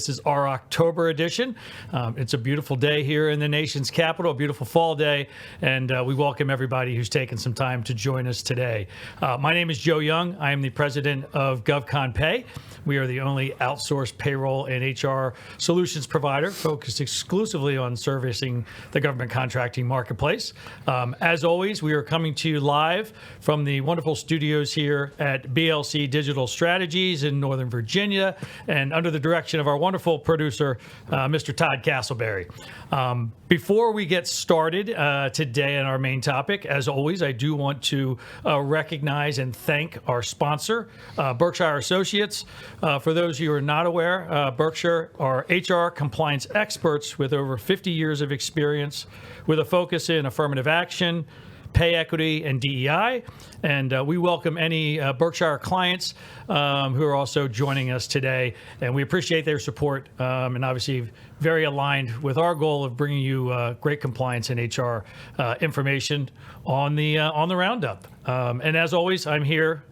This is our October edition. It's a beautiful day here in the nation's capital, a beautiful fall day, and we welcome everybody who's taken some time to join us today. My name is Joe Young. I am the president of GovCon Pay. We are the only outsourced payroll and HR solutions provider focused exclusively on servicing the government contracting marketplace. As always, we are coming to you live from the wonderful studios here at BLC Digital Strategies in Northern Virginia, and under the direction of our wonderful producer, Mr. Todd Castleberry. Before we get started today on our main topic, as always, I do want to recognize and thank our sponsor, Berkshire Associates. For those of you who are not aware, Berkshire are HR compliance experts with over 50 years of experience with a focus in affirmative action, pay equity, and DEI. And we welcome any Berkshire clients who are also joining us today. And we appreciate their support and obviously very aligned with our goal of bringing you great compliance and HR information on the Roundup. And as always, I'm here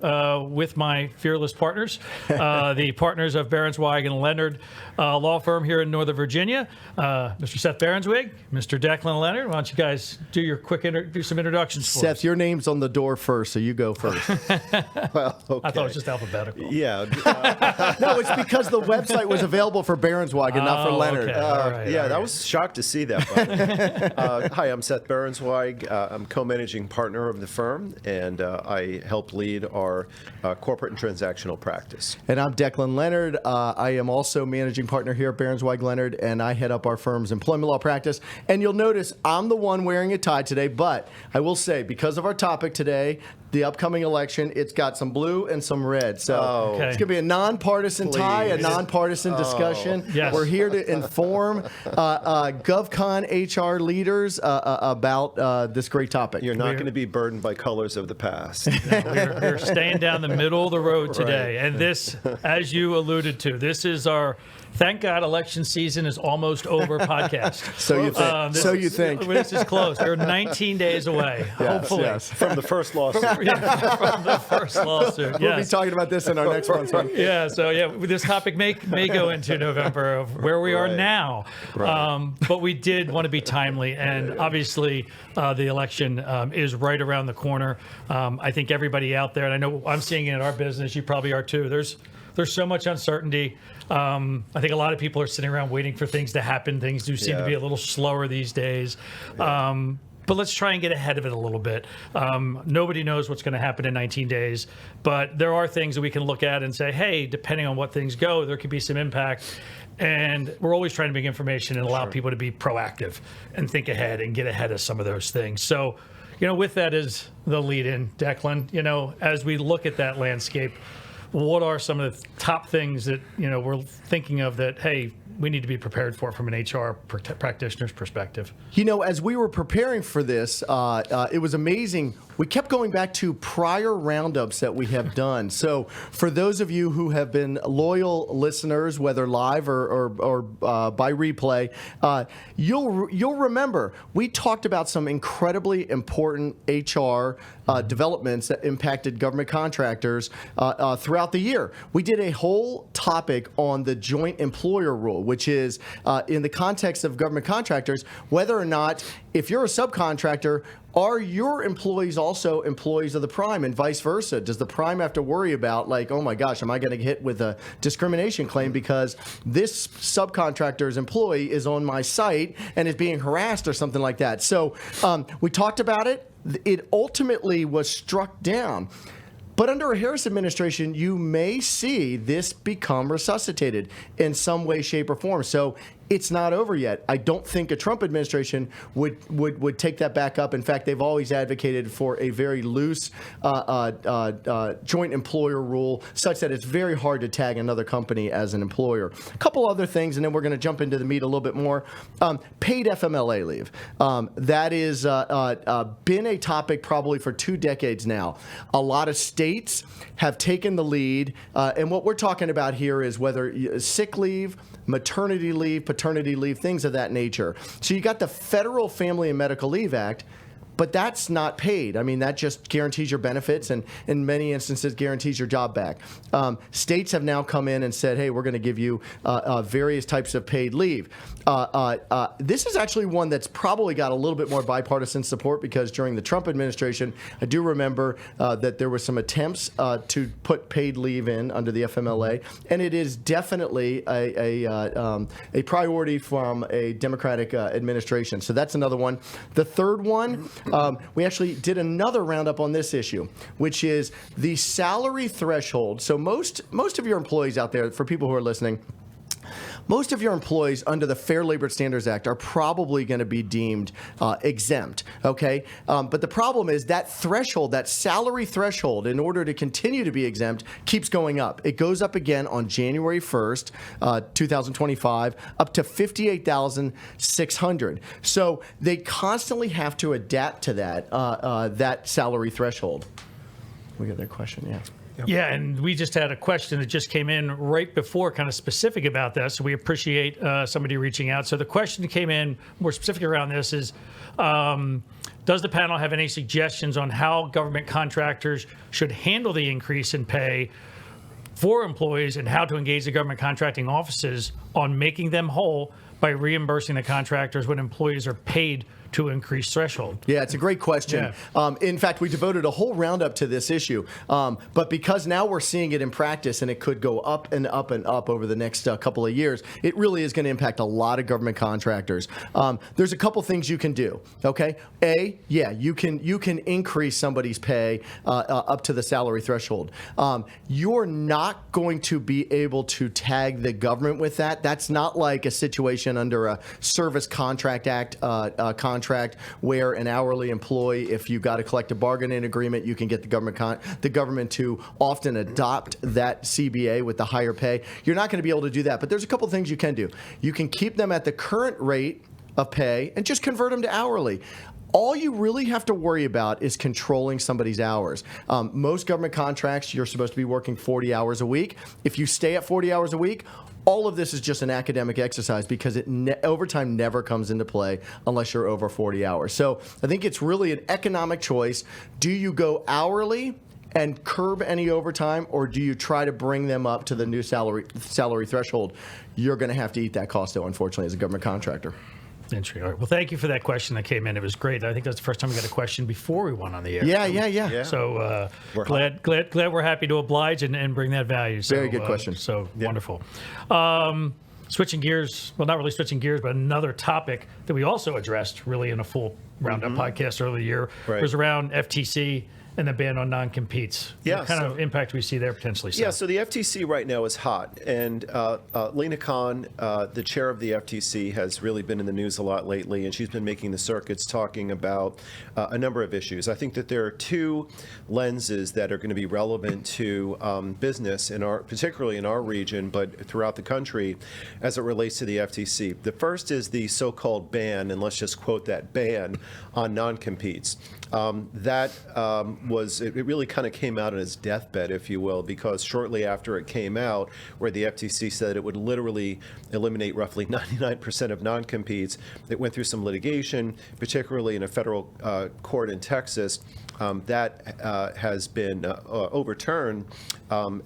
with my fearless partners, the partners of Behrensweig and Leonard law firm here in Northern Virginia, Mr. Seth Behrensweig, Mr. Declan Leonard. Why don't you guys do some introductions for us? Seth, your name's on the door first, so you go first. Well, okay. I thought it was just alphabetical. Yeah. No, it's because the website was available for Behrensweig and not for Leonard. Okay. All right. I was shocked to see that. Hi, I'm Seth Behrensweig. I'm co-managing partner of the firm, and I help lead our corporate and transactional practice. And I'm Declan Leonard. I am also managing partner here at Behrensweig Leonard, and I head up our firm's employment law practice. And you'll notice I'm the one wearing a tie today, but I will say, because of our topic today, the upcoming election, it's got some blue and some red. So It's going to be a nonpartisan tie, a nonpartisan discussion. Yes. We're here to inform GovCon HR leaders about this great topic. You're not going to be burdened by colors of the past. We're staying down the middle of the road today. Right. And this, as you alluded to, this is our thank God election season is almost over podcast. So you think. This is close. We're 19 days away, hopefully. Yes. From the first lawsuit. From the first lawsuit. We'll be talking about this in our next one's one. Yeah, so this topic may go into November of where we are now. Right. But we did want to be timely, and obviously the election is right around the corner. I think everybody out there, and I know I'm seeing it in our business, you probably are too, there's so much uncertainty. I think a lot of people are sitting around waiting for things to happen. Things do seem to be a little slower these days. But let's try and get ahead of it a little bit. Nobody knows what's going to happen in 19 days, but there are things that we can look at and say, hey, depending on what things go, there could be some impact. And we're always trying to bring information and allow people to be proactive and think ahead and get ahead of some of those things. So, with that as the lead in, Declan, as we look at that landscape, what are some of the top things that, we're thinking of that, hey, we need to be prepared for from an HR practitioner's perspective? As we were preparing for this, it was amazing. We kept going back to prior roundups that we have done. So for those of you who have been loyal listeners, whether live or by replay, you'll remember we talked about some incredibly important HR developments that impacted government contractors throughout the year. We did a whole topic on the joint employer rule, which is in the context of government contractors, whether or not, if you're a subcontractor, are your employees also employees of the prime, and vice versa? Does the prime have to worry about, like, oh my gosh, am I going to get hit with a discrimination claim because this subcontractor's employee is on my site and is being harassed or something like that? So we talked about it. It ultimately was struck down. But under a Harris administration, you may see this become resuscitated in some way, shape, or form. So it's not over yet. I don't think a Trump administration would take that back up. In fact, they've always advocated for a very loose joint employer rule, such that it's very hard to tag another company as an employer. A couple other things, and then we're going to jump into the meat a little bit more. Paid FMLA leave. That is been a topic probably for 2 decades now. A lot of states have taken the lead, and what we're talking about here is whether sick leave, maternity leave, paternity leave, things of that nature. So you got the Federal Family and Medical Leave Act, but that's not paid. I mean, that just guarantees your benefits and in many instances guarantees your job back. States have now come in and said, hey, we're going to give you various types of paid leave. This is actually one that's probably got a little bit more bipartisan support because during the Trump administration, I do remember that there were some attempts to put paid leave in under the FMLA, and it is definitely a priority from a Democratic administration. So that's another one. The third one, we actually did another roundup on this issue, which is the salary threshold. So most of your employees out there, for people who are listening, most of your employees under the Fair Labor Standards Act are probably going to be deemed exempt, okay? But the problem is that threshold, that salary threshold, in order to continue to be exempt, keeps going up. It goes up again on January 1st, 2025, up to $58,600. So they constantly have to adapt to that salary threshold. We got that question, yeah. Yeah, and we just had a question that just came in right before, kind of specific about this. So we appreciate somebody reaching out. So the question that came in more specific around this is, does the panel have any suggestions on how government contractors should handle the increase in pay for employees and how to engage the government contracting offices on making them whole by reimbursing the contractors when employees are paid to increase threshold? Yeah, it's a great question. Yeah. In fact, we devoted a whole roundup to this issue. But because now we're seeing it in practice and it could go up and up and up over the next couple of years, it really is going to impact a lot of government contractors. There's a couple things you can do, okay? You can increase somebody's pay up to the salary threshold. You're not going to be able to tag the government with that. That's not like a situation under a Service Contract Act contract where an hourly employee, if you got a collective bargaining agreement, you can get the government to often adopt that CBA with the higher pay. You're not going to be able to do that, but there's a couple things you can do. You can keep them at the current rate of pay and just convert them to hourly. All you really have to worry about is controlling somebody's hours. Most government contracts, you're supposed to be working 40 hours a week. If you stay at 40 hours a week, all of this is just an academic exercise because overtime never comes into play unless you're over 40 hours. So I think it's really an economic choice. Do you go hourly and curb any overtime, or do you try to bring them up to the new salary threshold? You're going to have to eat that cost, though, unfortunately, as a government contractor. Interesting. All right. Well, thank you for that question that came in. It was great. I think that's the first time we got a question before we went on the air. Yeah. So glad we're happy to oblige and bring that value. So, very good question. Wonderful. Switching gears, well, not really switching gears, but another topic that we also addressed really in a full roundup podcast earlier in the year was around FTC and the ban on non-competes. Yeah, what kind of impact we see there potentially? Yeah, so the FTC right now is hot. And Lena Khan, the chair of the FTC, has really been in the news a lot lately, and she's been making the circuits talking about a number of issues. I think that there are two lenses that are going to be relevant to business, particularly in our region, but throughout the country, as it relates to the FTC. The first is the so-called ban, and let's just quote that ban, on non-competes. It really kind of came out on its deathbed, if you will, because shortly after it came out, where the FTC said it would literally eliminate roughly 99% of non-competes, it went through some litigation, particularly in a federal court in Texas. That has been overturned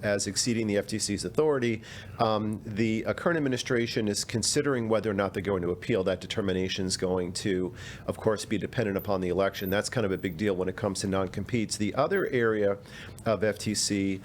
as exceeding the FTC's authority. The current administration is considering whether or not they're going to appeal. That determination is going to, of course, be dependent upon the election. That's kind of a big deal when it comes to non-competes. The other area of FTC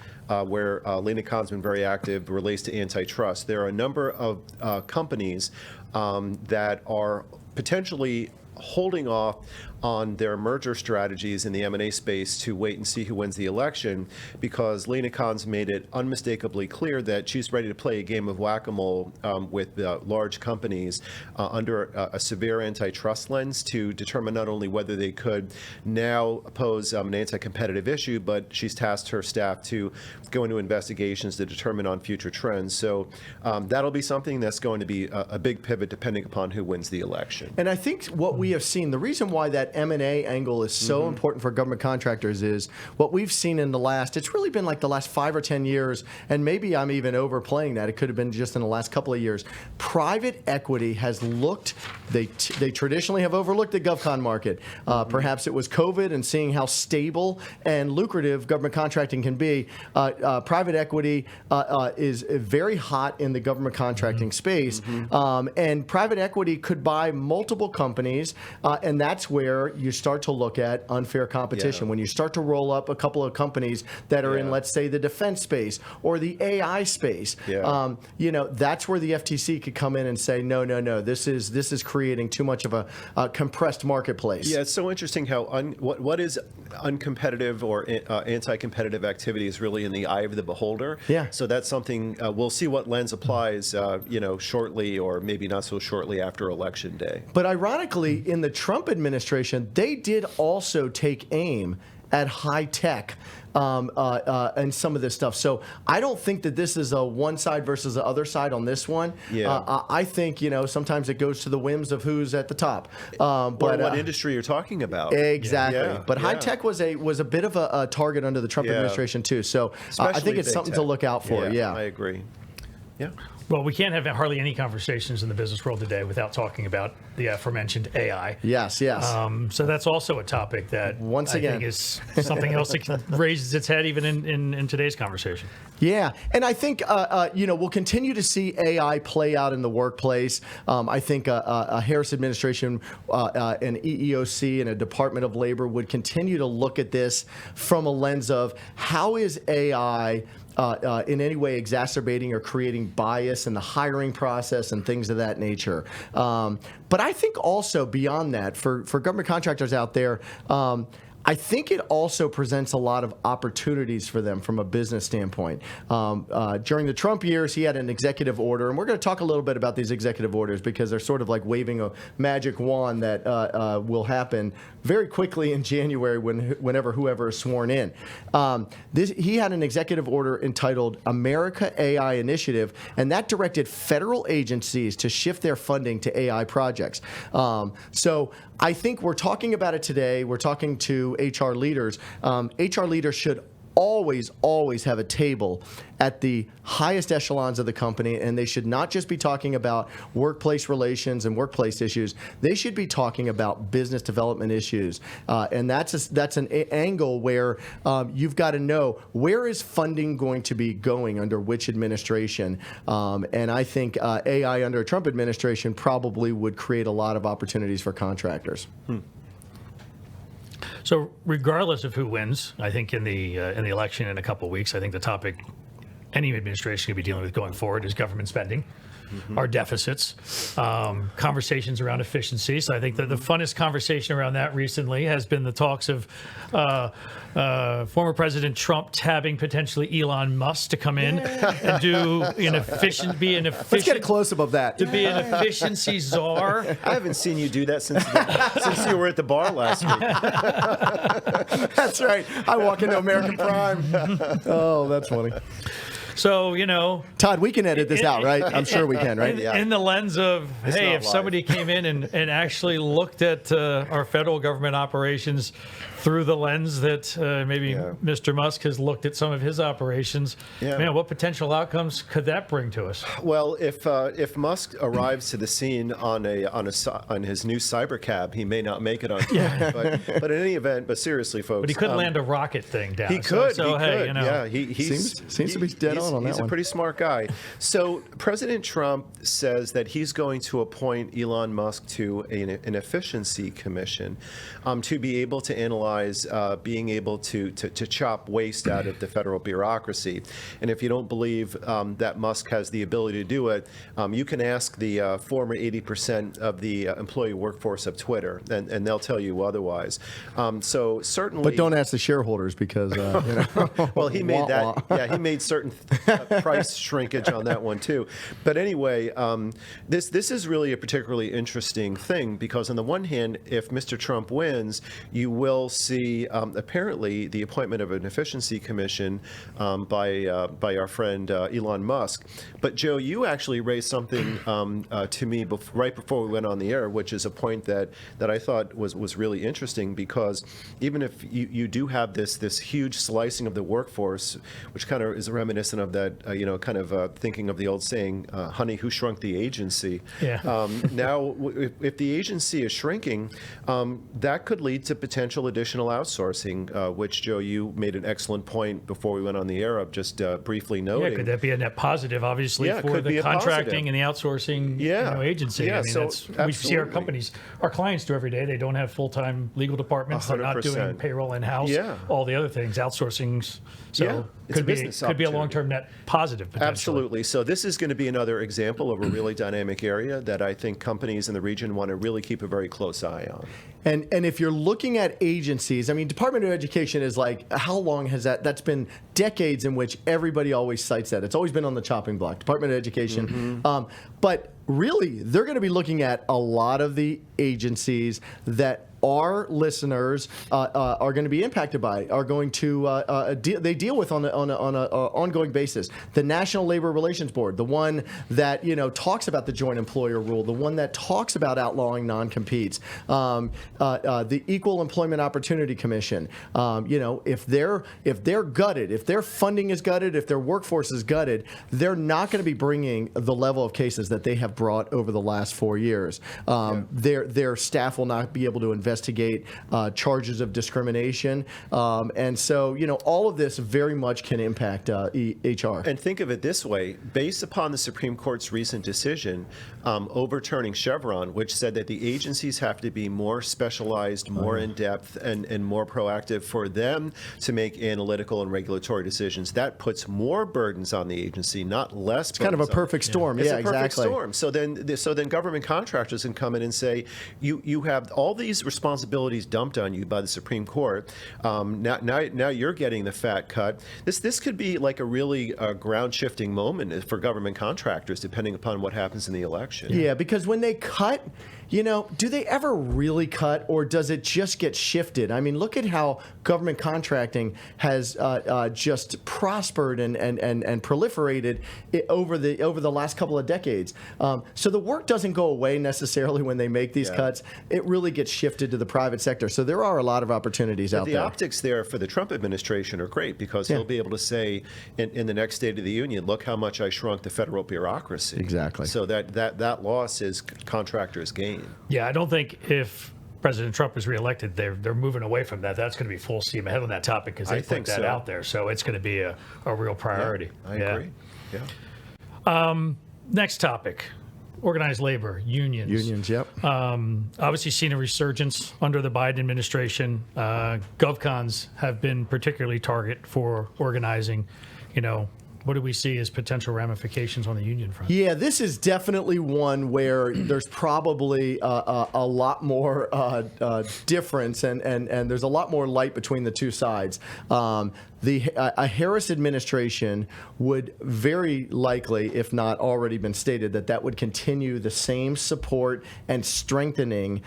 where Lena Khan's been very active relates to antitrust. There are a number of companies that are potentially holding off on their merger strategies in the M&A space to wait and see who wins the election, because Lena Khan's made it unmistakably clear that she's ready to play a game of whack-a-mole with large companies under a severe antitrust lens to determine not only whether they could now pose an anti-competitive issue, but she's tasked her staff to go into investigations to determine on future trends. So that'll be something that's going to be a big pivot depending upon who wins the election. And I think what we have seen, the reason why that M&A angle is so important for government contractors is what we've seen in the last, it's really been like the last 5 or 10 years, and maybe I'm even overplaying that. It could have been just in the last couple of years. Private equity has looked, they traditionally have overlooked the GovCon market. Perhaps it was COVID and seeing how stable and lucrative government contracting can be. Private equity is very hot in the government contracting space, and private equity could buy multiple companies, and that's where you start to look at unfair competition. When you start to roll up a couple of companies that are in, let's say, the defense space or the AI space, that's where the FTC could come in and say, no, this is creating too much of a compressed marketplace. Yeah, it's so interesting how what is uncompetitive or anti-competitive activity is really in the eye of the beholder. Yeah. So that's something we'll see what lens applies, shortly or maybe not so shortly after Election Day. But ironically, in the Trump administration, they did also take aim at high tech and some of this stuff. So I don't think that this is a one side versus the other side on this one. I think, sometimes it goes to the whims of who's at the top. But what industry you're talking about. Exactly. Yeah. But high tech was a bit of a target under the Trump administration too. So I think it's something to look out for. I agree. Yeah. Well, we can't have hardly any conversations in the business world today without talking about the aforementioned AI. Yes. So that's also a topic that once again I think is something else that raises its head even in today's conversation. Yeah, and I think we'll continue to see AI play out in the workplace. I think a Harris administration, an EEOC, and a Department of Labor would continue to look at this from a lens of how is AI in any way exacerbating or creating bias in the hiring process and things of that nature. But I think also beyond that, for government contractors out there, I think it also presents a lot of opportunities for them from a business standpoint. During the Trump years, he had an executive order, and we're going to talk a little bit about these executive orders because they're sort of like waving a magic wand that will happen very quickly in January whenever whoever is sworn in. He had an executive order entitled America AI Initiative, and that directed federal agencies to shift their funding to AI projects. So I think we're talking about it today. We're talking to HR leaders. HR leaders should always have a table at the highest echelons of the company, and they should not just be talking about workplace relations and workplace issues. They should be talking about business development issues, and that's an angle where you've got to know where is funding going to be going under which administration, and I think AI under a Trump administration probably would create a lot of opportunities for contractors. So regardless of who wins, I think in the election in a couple of weeks, I think the topic any administration could be dealing with going forward is government spending, our deficits, conversations around efficiency. So I think that the funnest conversation around that recently has been the talks of former President Trump tabbing potentially Elon Musk to come in and be an efficient. Let's get a close-up of that. To be an efficiency czar. I haven't seen you do that since you were at the bar last week. That's right. I walk into American Prime. Oh, that's funny. So, Todd, we can edit this out, right? I'm sure we can, right? In the lens of, hey, if somebody came in and actually looked at our federal government operations through the lens that maybe Mr. Musk has looked at some of his operations, man, what potential outcomes could that bring to us? Well, if Musk arrives to the scene on his new cybercab, he may not make it on time. But in any event, but seriously, folks. But he could land a rocket thing down. He could. Hey, Yeah, he seems to be dead on that one. He's a pretty smart guy. So President Trump says that he's going to appoint Elon Musk to an efficiency commission to be able to analyze being able to chop waste out of the federal bureaucracy. And if you don't believe that Musk has the ability to do it, you can ask the former 80% of the employee workforce of Twitter, and they'll tell you otherwise. So certainly, but don't ask the shareholders because well, he made that. Yeah, he made certain price shrinkage on that one too. But anyway, this is really a particularly interesting thing because on the one hand, if Mr. Trump wins, you will see apparently the appointment of an efficiency commission by our friend Elon Musk. But Joe, you actually raised something to me right before we went on the air, which is a point that I thought was really interesting, because even if you do have this huge slicing of the workforce, which kind of is reminiscent of that, thinking of the old saying, honey, who shrunk the agency? Yeah. Now, if the agency is shrinking, that could lead to potential additional outsourcing, which, Joe, you made an excellent point before we went on the air of just briefly noting. Yeah, could that be a net positive, obviously, Yeah, for could be the a contracting positive. and the outsourcing agency? Yeah, I mean, so we see our absolutely. companies, our clients do every day. They don't have full-time legal departments. They're not doing 100%. payroll in-house. Yeah. All the other things, outsourcing. So Yeah, it's a could be business could be a opportunity. long-term net positive, potentially. Absolutely. So this is going to be another example of a really dynamic area that I think companies in the region want to really keep a very close eye on. And if you're looking at agencies, I mean, Department of Education is like, how long has that's been decades in which everybody always cites that. It's always been on the chopping block, Department of Education. But really, they're going to be looking at a lot of the agencies that our listeners are going to be impacted by, are going to they deal with on an ongoing basis. The National Labor Relations Board, the one that talks about the joint employer rule, the one that talks about outlawing non-competes, the Equal Employment Opportunity Commission. If they're gutted, if their funding is gutted, if their workforce is gutted, they're not going to be bringing the level of cases that they have brought over the last 4 years. Their staff will not be able to investigate charges of discrimination, and so all of this very much can impact HR. And think of it this way: based upon the Supreme Court's recent decision overturning Chevron, which said that the agencies have to be more specialized, more in depth, and more proactive for them to make analytical and regulatory decisions, that puts more burdens on the agency, not less. It's kind of a perfect storm. It's Yeah, a perfect exactly. storm. So then government contractors can come in and say, you have all these responsibilities dumped on you by the Supreme Court. Now you're getting the fat cut. This could be like a really ground shifting moment for government contractors, depending upon what happens in the election. Yeah, because when they cut, do they ever really cut, or does it just get shifted? I mean, look at how government contracting has just prospered and proliferated over the last couple of decades. So the work doesn't go away necessarily when they make these cuts. It really gets shifted to the private sector. So there are a lot of opportunities out The there. optics there for the Trump administration are great, because he'll be able to say in the next State of the Union, look how much I shrunk the federal bureaucracy. Exactly. So that loss is contractors' gain. Yeah, I don't think if President Trump is reelected, they're moving away from that. That's going to be full steam ahead on that topic, because they I put think that so. out there. So it's going to be a real priority. I agree. Yeah. Next topic. Organized labor, unions. Unions, yep. Obviously seen a resurgence under the Biden administration. GovCons have been particularly target for organizing. What do we see as potential ramifications on the union front? Yeah, this is definitely one where there's probably a lot more difference, and there's a lot more light between the two sides. A Harris administration would very likely, if not already been stated, that would continue the same support and strengthening.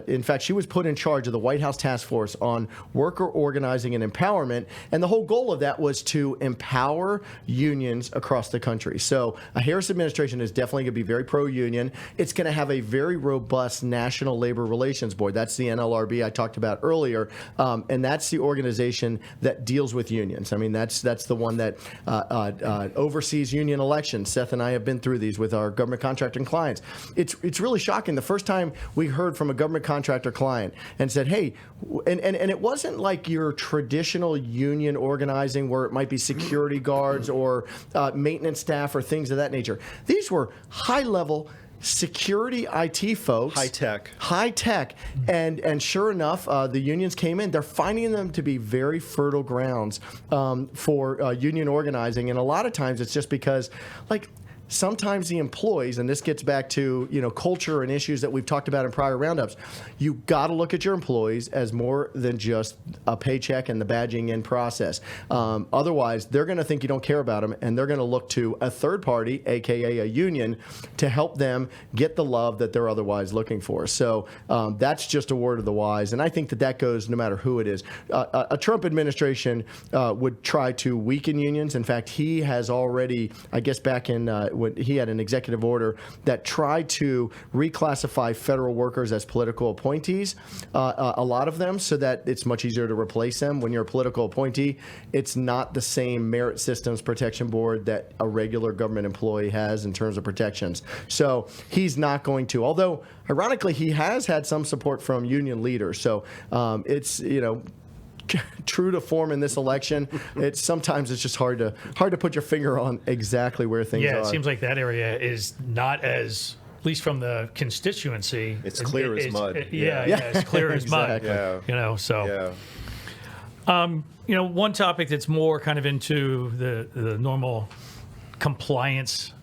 In fact, she was put in charge of the White House task force on worker organizing and empowerment, and the whole goal of that was to empower unions across the country. So a Harris administration is definitely going to be very pro-union. It's going to have a very robust National Labor Relations Board. That's the NLRB I talked about earlier, and that's the organization that deals with unions. I mean, that's the one that oversees union elections. Seth and I have been through these with our government contracting clients. It's really shocking. The first time we heard from a government contractor client and said, hey, and it wasn't like your traditional union organizing where it might be security guards or maintenance staff or things of that nature. These were high-level security IT folks. High tech. And sure enough, the unions came in. They're finding them to be very fertile grounds for union organizing. And a lot of times it's just because, sometimes the employees, and this gets back to culture and issues that we've talked about in prior roundups, you got to look at your employees as more than just a paycheck and the badging in process. Otherwise, they're going to think you don't care about them, and they're going to look to a third party, aka a union, to help them get the love that they're otherwise looking for. So that's just a word of the wise, and I think that goes no matter who it is. A Trump administration would try to weaken unions. In fact, he has already, I guess back in when he had an executive order that tried to reclassify federal workers as political appointees, a lot of them, so that it's much easier to replace them. When you're a political appointee, it's not the same merit systems protection board that a regular government employee has in terms of protections. So he's not going to, although ironically he has had some support from union leaders. So it's, true to form in this election. Sometimes it's just hard to put your finger on exactly where things are. Yeah, it seems like that area is not as, at least from the constituency, it's clear as mud. It's clear as mud. Yeah. One topic that's more kind of into the normal compliance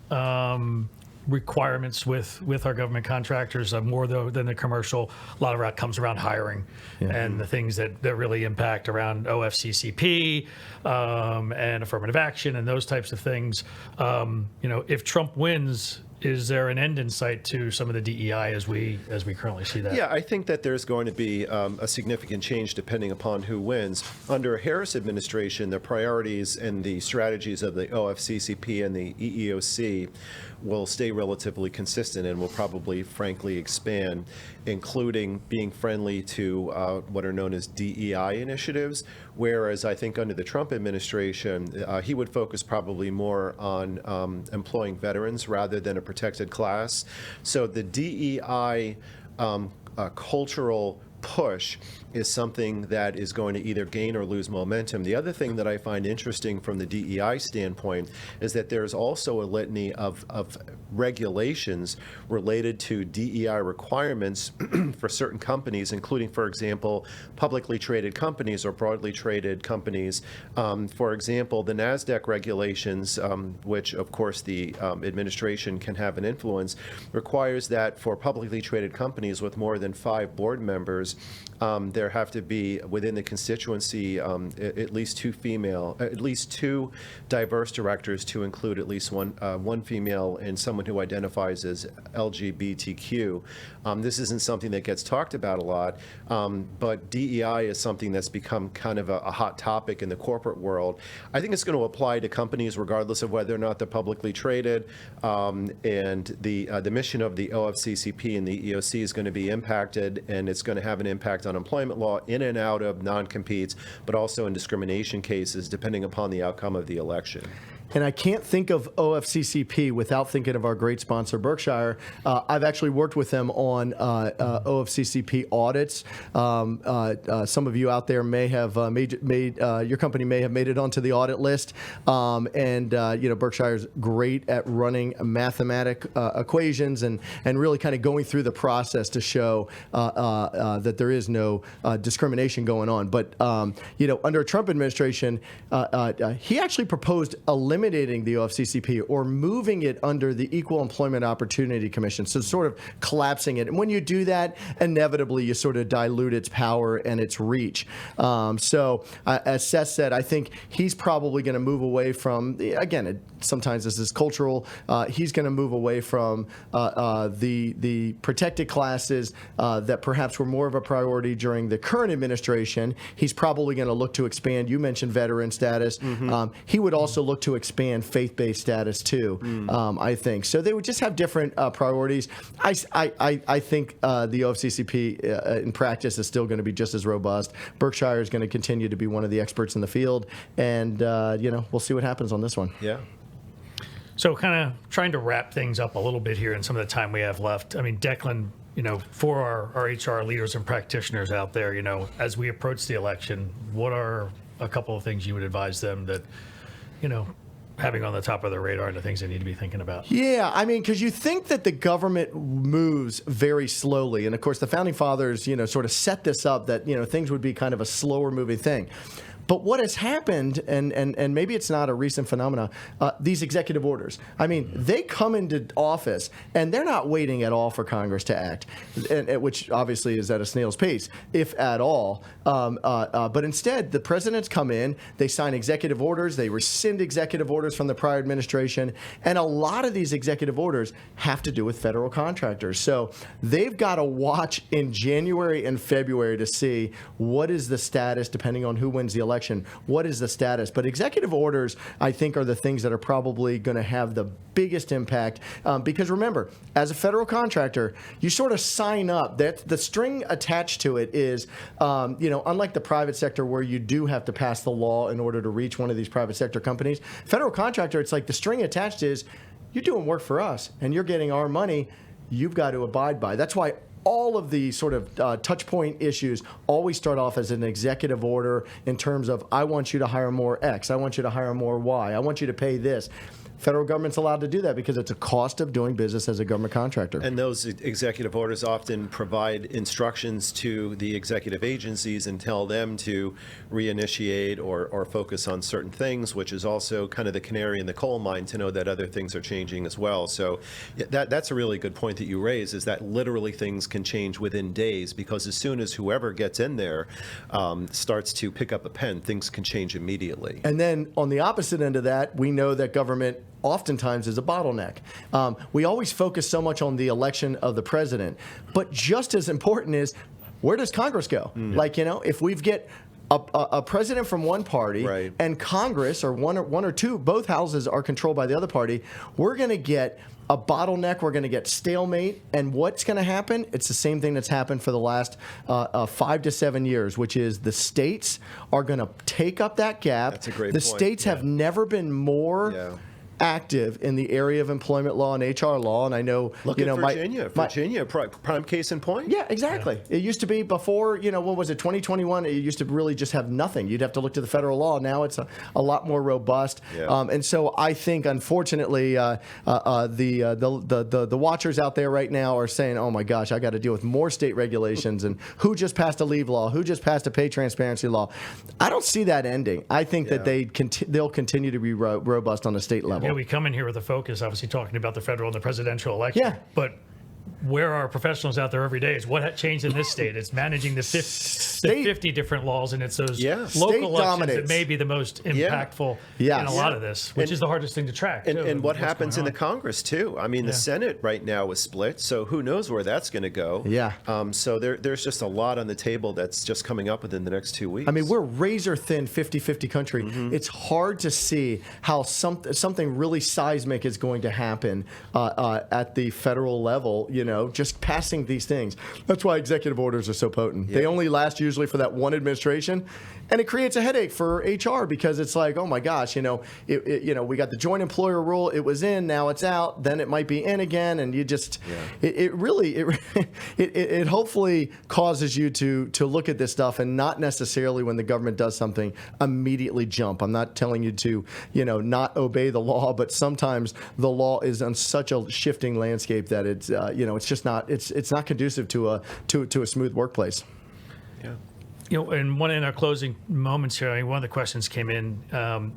requirements with our government contractors, more though than the commercial. A lot of that comes around hiring and the things that really impact around OFCCP and affirmative action and those types of things. If Trump wins, is there an end in sight to some of the DEI as we currently see that? Yeah, I think that there's going to be a significant change depending upon who wins. Under a Harris administration, the priorities and the strategies of the OFCCP and the EEOC will stay relatively consistent and will probably, frankly, expand, including being friendly to what are known as DEI initiatives, whereas I think under the Trump administration, he would focus probably more on employing veterans rather than a protected class. So the DEI cultural push is something that is going to either gain or lose momentum. The other thing that I find interesting from the DEI standpoint is that there's also a litany of regulations related to DEI requirements for certain companies, including, for example, publicly traded companies or broadly traded companies. For example, the NASDAQ regulations, which of course the administration can have an influence, requires that for publicly traded companies with more than 5 board members, there have to be within the constituency at least 2 diverse directors, to include at least one female and someone who identifies as LGBTQ. This isn't something that gets talked about a lot, but DEI is something that's become kind of a hot topic in the corporate world. I think it's going to apply to companies regardless of whether or not they're publicly traded, and the mission of the OFCCP and the EEOC is going to be impacted, and it's going to have an impact on employment law in and out of non-competes, but also in discrimination cases, depending upon the outcome of the election. And I can't think of OFCCP without thinking of our great sponsor, Berkshire. I've actually worked with them on OFCCP audits. Some of you out there may have your company may have made it onto the audit list. Berkshire's great at running mathematic equations and really kind of going through the process to show that there is no discrimination going on. But under a Trump administration, he actually proposed eliminating the OFCCP or moving it under the Equal Employment Opportunity Commission, so sort of collapsing it. And when you do that, inevitably you sort of dilute its power and its reach. As Seth said, I think he's probably going to move away from, again, sometimes this is cultural, he's going to move away from the protected classes that perhaps were more of a priority during the current administration. He's probably going to look to expand. You mentioned veteran status. He would also look to expand faith-based status too, I think. So they would just have different priorities. I think the OFCCP in practice is still going to be just as robust. Berkshire is going to continue to be one of the experts in the field, and we'll see what happens on this one. Yeah. So kind of trying to wrap things up a little bit here in some of the time we have left. I mean, Declan, for our HR leaders and practitioners out there, as we approach the election, what are a couple of things you would advise them that, having on the top of their radar and the things they need to be thinking about? Yeah, I mean, because you think that the government moves very slowly. And of course, the Founding Fathers, sort of set this up that, things would be kind of a slower moving thing. But what has happened, and maybe it's not a recent phenomenon, these executive orders. I mean, they come into office, and they're not waiting at all for Congress to act, which obviously is at a snail's pace, if at all. But instead, the presidents come in, they sign executive orders, they rescind executive orders from the prior administration, and a lot of these executive orders have to do with federal contractors. So they've got to watch in January and February to see what is the status, depending on who wins the election, what is the status. But executive orders, I think, are the things that are probably going to have the biggest impact. Because remember, as a federal contractor, you sort of sign up. The string attached to it is, unlike the private sector where you do have to pass the law in order to reach one of these private sector companies, federal contractor, it's like the string attached is, you're doing work for us and you're getting our money, you've got to abide by. That's why all of the sort of touch point issues always start off as an executive order in terms of, I want you to hire more X, I want you to hire more Y, I want you to pay this. Federal government's allowed to do that because it's a cost of doing business as a government contractor. And those executive orders often provide instructions to the executive agencies and tell them to reinitiate or focus on certain things, which is also kind of the canary in the coal mine to know that other things are changing as well. So that's a really good point that you raise, is that literally things can change within days, because as soon as whoever gets in there starts to pick up a pen, things can change immediately. And then on the opposite end of that, we know that government oftentimes is a bottleneck. We always focus so much on the election of the president, but just as important is, where does Congress go? Like, if we've get a president from one party, right, and Congress, or one or two, both houses are controlled by the other party, we're going to get a bottleneck, we're going to get stalemate, and what's going to happen? It's the same thing that's happened for the last 5 to 7 years, which is the states are going to take up that gap. That's a great the point. states have never been more active in the area of employment law and HR law, and I know Look at Virginia, prime case in point. Yeah, exactly. Yeah. It used to be before, what was it, 2021? It used to really just have nothing. You'd have to look to the federal law. Now it's a lot more robust. Yeah. And so I think, unfortunately, the watchers out there right now are saying, "Oh my gosh, I got to deal with more state regulations and who just passed a leave law, who just passed a pay transparency law." I don't see that ending. I think that they'll continue to be robust on the state level. We come in here with a focus, obviously talking about the federal and the presidential election. Yeah. But where are professionals out there every day is what changed in this state. It's managing the 50 different laws, and it's those local elections that may be the most impactful in a lot of this, which is the hardest thing to track. And what happens in the Congress, too. I mean, the Senate right now is split, so who knows where that's going to go. Yeah. So there's just a lot on the table that's just coming up within the next 2 weeks. I mean, we're razor-thin 50-50 country. It's hard to see how something really seismic is going to happen at the federal level, just passing these things. That's why executive orders are so potent. They only last usually for that one administration, and it creates a headache for HR because it's like, oh my gosh, we got the joint employer rule. It was in, now it's out. Then it might be in again, and you just it hopefully causes you to look at this stuff and not necessarily, when the government does something, immediately jump. I'm not telling you to not obey the law, but sometimes the law is on such a shifting landscape that it's it's just not it's not conducive to a smooth workplace. Yeah. And one in our closing moments here, one of the questions came in.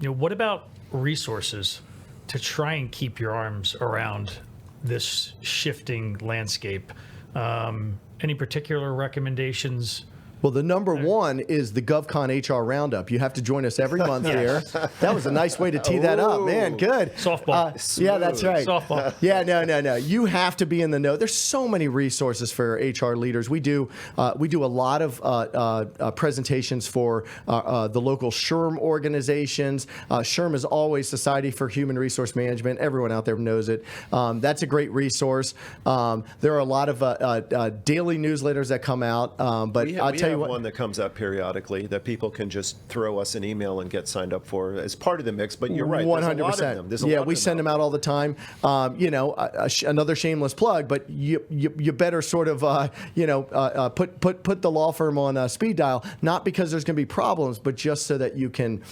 What about resources to try and keep your arms around this shifting landscape? Any particular recommendations? Well, the number one is the GovCon HR Round-Up. You have to join us every month here. That was a nice way to tee that up, man. Good. Softball. Yeah, that's right. Softball. Yeah, no. You have to be in the know. There's so many resources for HR leaders. We do a lot of presentations for the local SHRM organizations. SHRM is always Society for Human Resource Management. Everyone out there knows it. That's a great resource. There are a lot of daily newsletters that come out. But I'll tell you what, one that comes up periodically that people can just throw us an email and get signed up for as part of the mix. But you're right, 100%. Yeah, we send them out all the time. Another shameless plug, but you better sort of put the law firm on speed dial, not because there's going to be problems, but just so that you can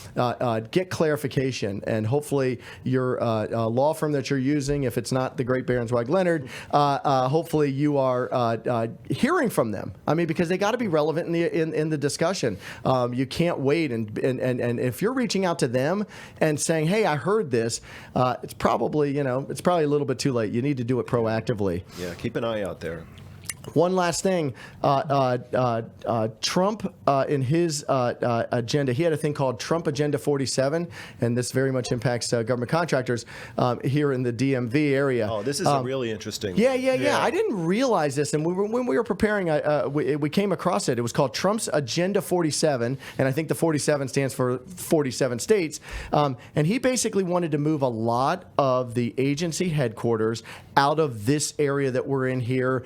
get clarification, and hopefully your law firm that you're using, if it's not the great Behrensweig Leonard, hopefully you are hearing from them. I mean, because they got to be relevant relevant in the discussion. You can't wait, and if you're reaching out to them and saying, "Hey, I heard this," it's probably a little bit too late. You need to do it proactively. Yeah, keep an eye out there. One last thing, Trump in his agenda, he had a thing called Trump Agenda 47, and this very much impacts government contractors here in the DMV area. Oh, this is a really interesting. Yeah. I didn't realize this, and when we were preparing, we came across it. It was called Trump's Agenda 47, and I think the 47 stands for 47 states. And he basically wanted to move a lot of the agency headquarters out of this area that we're in here.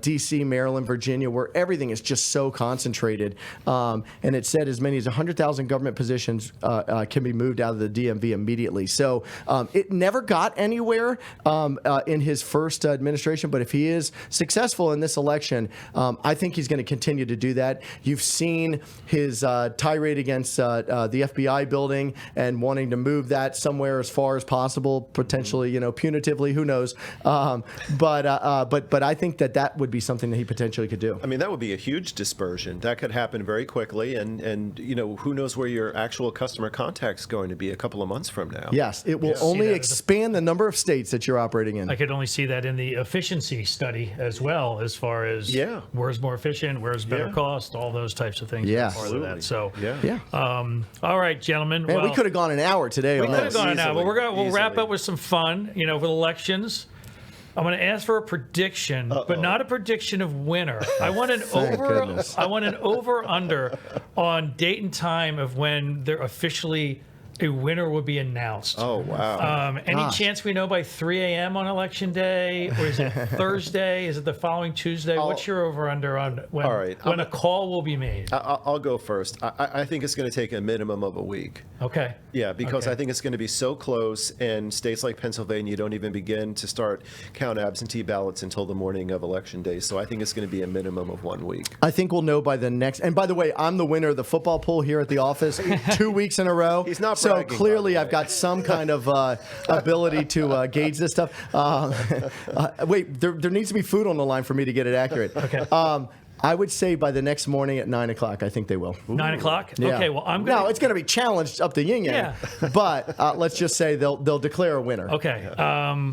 D.C., Maryland, Virginia, where everything is just so concentrated. And it said as many as 100,000 government positions can be moved out of the DMV immediately. So it never got anywhere in his first administration, but if he is successful in this election, I think he's going to continue to do that. You've seen his tirade against the FBI building and wanting to move that somewhere as far as possible, potentially, punitively, who knows. But I think that would be something that he potentially could do. I mean, that would be a huge dispersion. That could happen very quickly, and who knows where your actual customer contact's going to be a couple of months from now. Yes, it will only expand the number of states that you're operating in. I could only see that in the efficiency study as well, as far as where's more efficient, where's better cost, all those types of things. Yeah, part of that. So all right, gentlemen. Man, we could have gone an hour today on We could have this. gone an hour, but we'll wrap up with some fun. With elections. I'm going to ask for a prediction, but not a prediction of winner. I want an over/under on date and time of when they're officially a winner will be announced. Oh, wow. Any chance we know by 3 a.m. on Election Day? Or is it Thursday? Is it the following Tuesday? What's your over/under on when a call will be made? I'll go first. I think it's going to take a minimum of a week. Okay. Yeah, because I think it's going to be so close, and states like Pennsylvania don't even begin to start count absentee ballots until the morning of Election Day. So I think it's going to be a minimum of 1 week. I think we'll know by the next. And by the way, I'm the winner of the football poll here at the office 2 weeks in a row. He's not so bragging, clearly I've got some kind of ability to gauge this stuff. Wait, there needs to be food on the line for me to get it accurate. Okay. I would say by the next morning at 9 o'clock, I think they will. 9 o'clock? Yeah. Okay, well, I'm going to... No, it's going to be challenged up the yin-yang. But let's just say they'll declare a winner. Okay.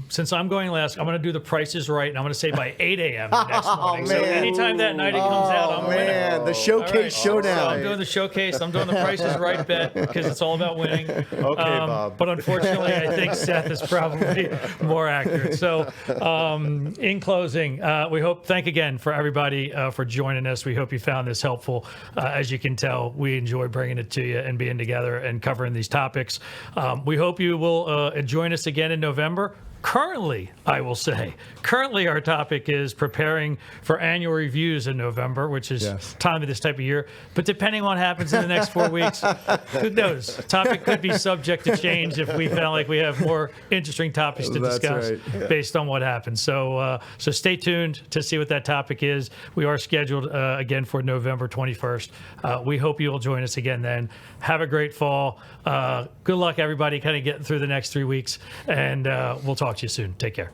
Since I'm going last, I'm going to do the prices right, and I'm going to say by 8 a.m. the next morning. So anytime that night it comes out, I'm winning. The showcase showdown. So I'm doing the showcase. I'm doing the prices right bet because it's all about winning. Okay, Bob. But unfortunately, I think Seth is probably more accurate. So in closing, thank again for everybody for joining us. We hope you found this helpful. As you can tell, we enjoy bringing it to you and being together and covering these topics. We hope you will join us again in November. Currently, I will say, our topic is preparing for annual reviews in November, which is time of this type of year. But depending on what happens in the next 4 weeks, who knows? Topic could be subject to change if we found like we have more interesting topics to discuss based on what happens. So stay tuned to see what that topic is. We are scheduled again for November 21st. We hope you will join us again then. Have a great fall. Good luck, everybody, kind of getting through the next 3 weeks. And we'll talk to you soon. Take care.